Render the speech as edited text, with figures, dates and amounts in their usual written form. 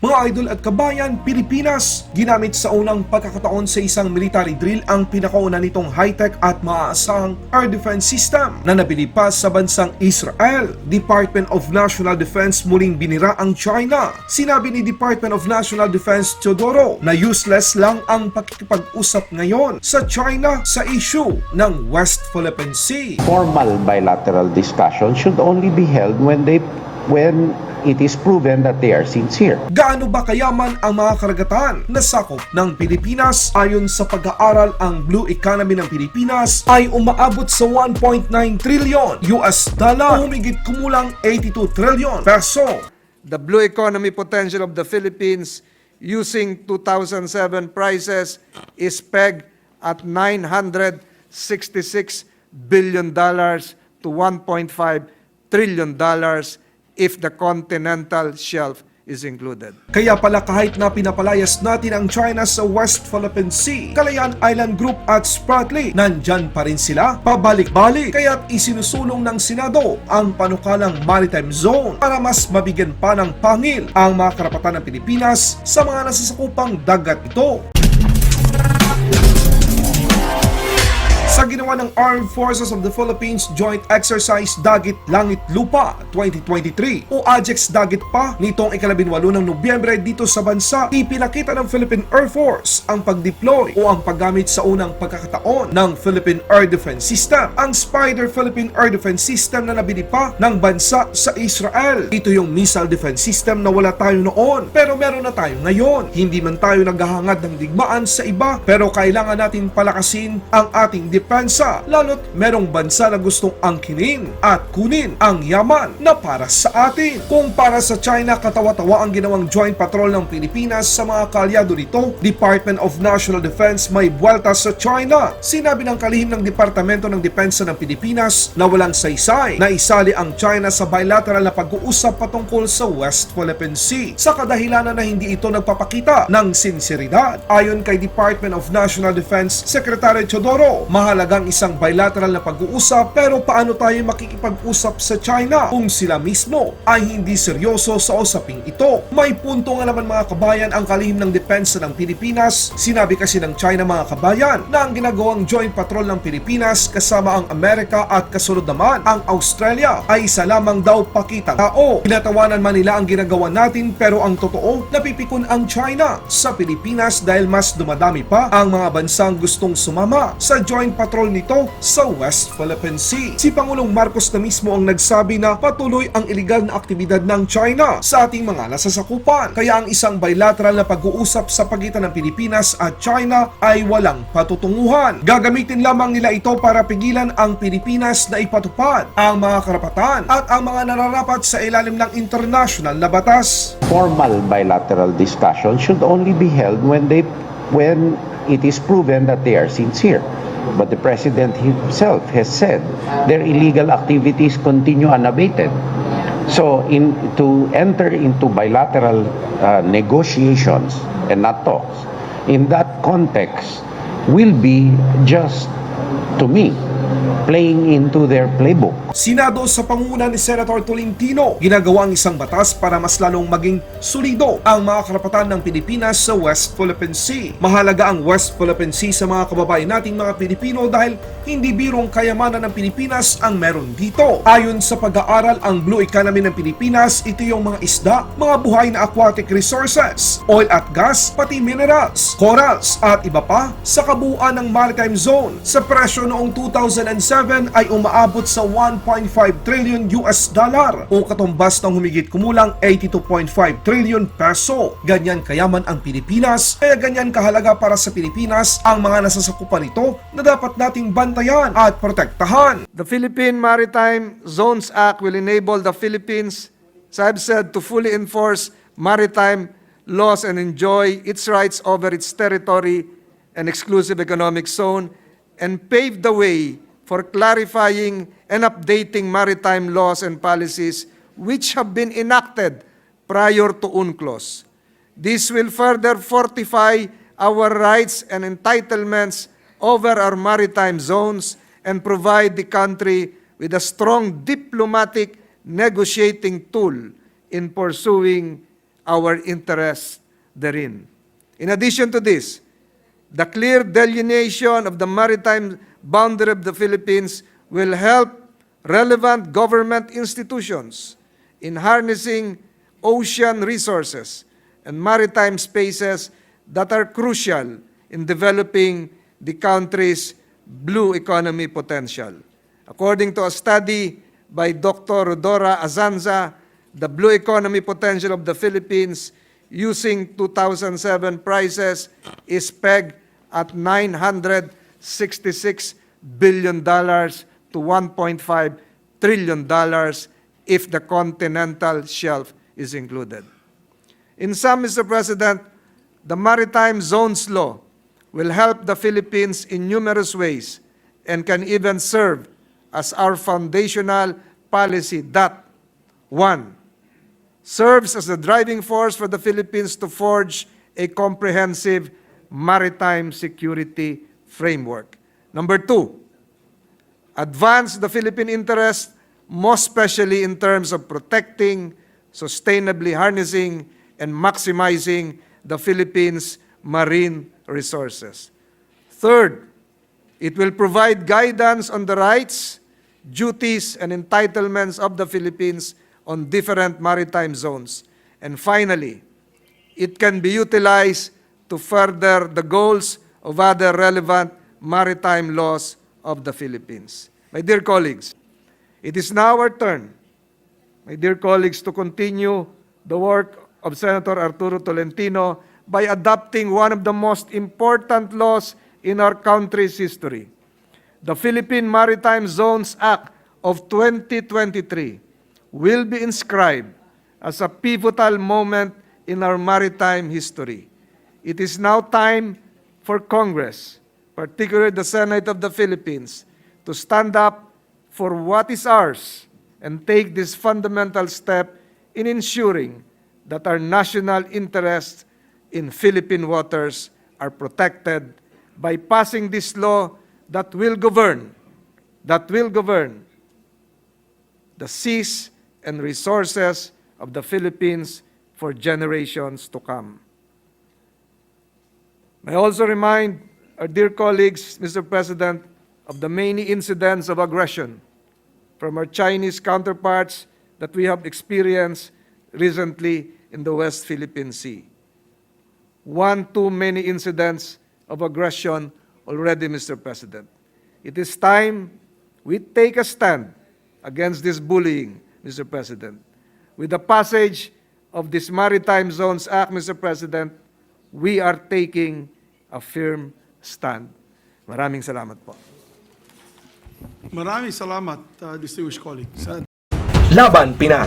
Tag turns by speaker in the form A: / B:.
A: Mga idol at kabayan, Pilipinas, ginamit sa unang pagkakataon sa isang military drill ang pinakauna nitong high-tech at maaasahang air defense system na nabili pa sa bansang Israel. Department of National Defense muling binira ang China. Sinabi ni Department of National Defense Teodoro na useless lang ang pakikipag-usap ngayon sa China sa issue ng West Philippine Sea.
B: Formal bilateral discussion should only be held when it is proven that they are sincere.
A: Gaano ba kayaman ang mga karagatan na sakop ng Pilipinas? Ayon sa pag-aaral, ang blue economy ng Pilipinas ay umaabot sa 1.9 trillion US dollar o humigit kumulang 82 trillion peso.
C: The blue economy potential of the Philippines using 2007 prices is pegged at $966 billion to $1.5 trillion if the continental shelf is included.
A: Kaya pala kahit na pinapalayas natin ang China sa West Philippine Sea, Kalayaan Island Group at Spratly, nandyan pa rin sila pabalik-balik. Kaya't isinusulong ng Senado ang panukalang Maritime Zone para mas mabigyan pa ng pangil ang mga karapatan ng Pilipinas sa mga nasasakupang dagat ito. Sa ginawa ng Armed Forces of the Philippines Joint Exercise Dagit Langit Lupa 2023 o AJEX Dagit pa nitong ika-18 ng Nobyembre dito sa bansa, ipinakita ng Philippine Air Force ang pag-deploy o ang paggamit sa unang pagkakataon ng Philippine Air Defense System, ang Spider Philippine Air Defense System na nabili pa ng bansa sa Israel. Ito yung missile defense system na wala tayo noon pero meron na tayo ngayon. Hindi man tayo naghahangad ng digmaan sa iba pero kailangan natin palakasin ang ating depensa, lalo't merong bansa na gustong angkinin at kunin ang yaman na para sa atin. Kung para sa China, katawa-tawa ang ginawang joint patrol ng Pilipinas sa mga kaalyado nito, Department of National Defense may BWELTA sa China. Sinabi ng kalihim ng Departamento ng Depensa ng Pilipinas na walang saysay na isali ang China sa bilateral na pag-uusap patungkol sa West Philippine Sea sa kadahilanan na hindi ito nagpapakita ng sinseridad. Ayon kay Department of National Defense Secretary Teodoro, mahalagang isang bilateral na pag-uusap pero paano tayo makikipag-usap sa China kung sila mismo ay hindi seryoso sa usaping ito? May punto nga naman mga kabayan ang kalihim ng depensa ng Pilipinas. Sinabi kasi ng China mga kabayan na ang ginagawang joint patrol ng Pilipinas kasama ang Amerika at kasunod naman ang Australia ay isa lamang daw pakitang tao. Pinatawanan man nila ang ginagawa natin pero ang totoo, napipikon ang China sa Pilipinas dahil mas dumadami pa ang mga bansang gustong sumama sa joint patrol nito sa West Philippine Sea. Si Pangulong Marcos na mismo ang nagsabi na patuloy ang iligal na aktibidad ng China sa ating mga nasasakupan. Kaya ang isang bilateral na pag-uusap sa pagitan ng Pilipinas at China ay walang patutunguhan. Gagamitin lamang nila ito para pigilan ang Pilipinas na ipatupad ang mga karapatan at ang mga nararapat sa ilalim ng international na batas.
B: Formal bilateral discussion should only be held when it is proven that they are sincere. But the President himself has said their illegal activities continue unabated. So to enter into bilateral negotiations and not talks, in that context, will be just, to me, playing into their playbook.
A: Senado sa pangunguna ni Senator Tolentino, ginagawa ang isang batas para mas lalong maging solido ang mga karapatan ng Pilipinas sa West Philippine Sea. Mahalaga ang West Philippine Sea sa mga kababayan nating mga Pilipino dahil hindi birong kayamanan ng Pilipinas ang meron dito. Ayon sa pag-aaral, ang blue economy ng Pilipinas, ito yung mga isda, mga buhay na aquatic resources, oil at gas, pati minerals, corals at iba pa sa kabuuan ng maritime zone. Sa presyo noong 2007 ay umaabot sa 1.5 trillion US dollar o katumbas ng humigit kumulang 82.5 trillion peso. Ganyan kayaman ang Pilipinas, kaya ganyan kahalaga para sa Pilipinas ang mga nasasakupan nito na dapat nating bantayan at protektahan.
C: The Philippine Maritime Zones Act will enable the Philippines, as I've said, to fully enforce maritime laws and enjoy its rights over its territory and exclusive economic zone, and pave the way for clarifying and updating maritime laws and policies which have been enacted prior to UNCLOS. This will further fortify our rights and entitlements over our maritime zones and provide the country with a strong diplomatic negotiating tool in pursuing our interests therein. In addition to this, the clear delineation of the maritime boundary of the Philippines will help relevant government institutions in harnessing ocean resources and maritime spaces that are crucial in developing the country's blue economy potential. According to a study by Dr. Rodora Azanza, the blue economy potential of the Philippines using 2007 prices is pegged at $966 billion to $1.5 trillion if the continental shelf is included. In sum, Mr. President, the Maritime Zones Law will help the Philippines in numerous ways and can even serve as our foundational policy that, 1, serves as the driving force for the Philippines to forge a comprehensive maritime security framework. Number 2, advance the Philippine interest, most especially in terms of protecting, sustainably harnessing, and maximizing the Philippines' marine resources. Third, it will provide guidance on the rights, duties, and entitlements of the Philippines on different maritime zones. And finally, it can be utilized to further the goals of other relevant maritime laws of the Philippines. My dear colleagues, it is now our turn, my dear colleagues, to continue the work of Senator Arturo Tolentino by adopting one of the most important laws in our country's history. The Philippine Maritime Zones Act of 2023 will be inscribed as a pivotal moment in our maritime history. It is now time for Congress, particularly the Senate of the Philippines, to stand up for what is ours and take this fundamental step in ensuring that our national interests in Philippine waters are protected by passing this law that will govern the seas and resources of the Philippines for generations to come. May I also remind our dear colleagues, Mr. President, of the many incidents of aggression from our Chinese counterparts that we have experienced recently in the West Philippine Sea. One too many incidents of aggression already, Mr. President. It is time we take a stand against this bullying, Mr. President. With the passage of this Maritime Zones Act, Mr. President, we are taking a firm stand. Maraming salamat po.
D: Maraming salamat, distinguished colleague.
A: Laban Pinas.